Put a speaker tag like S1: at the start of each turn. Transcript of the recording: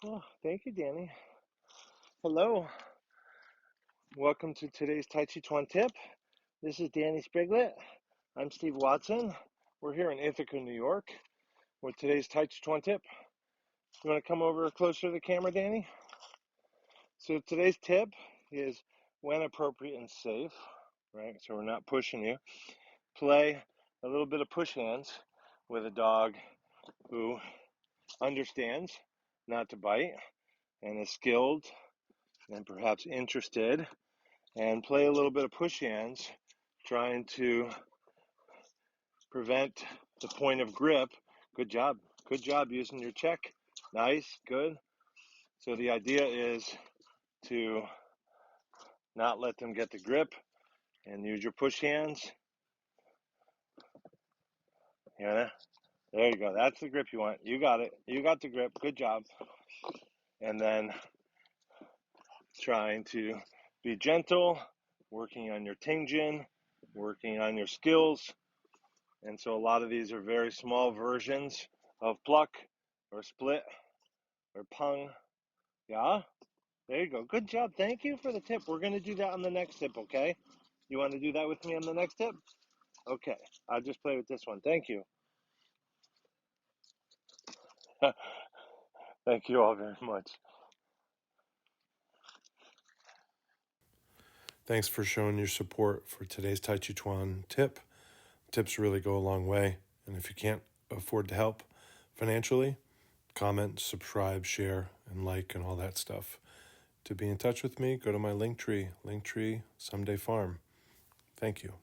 S1: Oh, thank you, Danny. Hello. Welcome to today's Tàijíquán Tip. This is Danny Spiglet. I'm Steve Watson. We're here in Ithaca, New York with today's Tàijíquán Tip. You want to come over closer to the camera, Danny? So today's tip is when appropriate and safe, right? So we're not pushing you. Play a little bit of push hands with a dog who understands not to bite and is skilled and perhaps interested, and play a little bit of push hands trying to prevent the point of grip. Good job. Good job using your check. Nice. Good. So the idea is to not let them get the grip and use your push hands. Yeah. There you go. That's the grip you want. You got it. You got the grip. Good job. And then trying to be gentle, working on your tingjin, working on your skills. And so a lot of these are very small versions of pluck or split or pung. Yeah, there you go. Good job. Thank you for the tip. We're going to do that on the next tip, okay? You want to do that with me on the next tip? Okay, I'll just play with this one. Thank you. Thank you all very much.
S2: Thanks for showing your support for today's Tàijíquán tip. Tips really go a long way, and if you can't afford to help financially, comment, subscribe, share, and like, and all that stuff. To be in touch with me, go to my Linktree, Someday Farm. Thank you.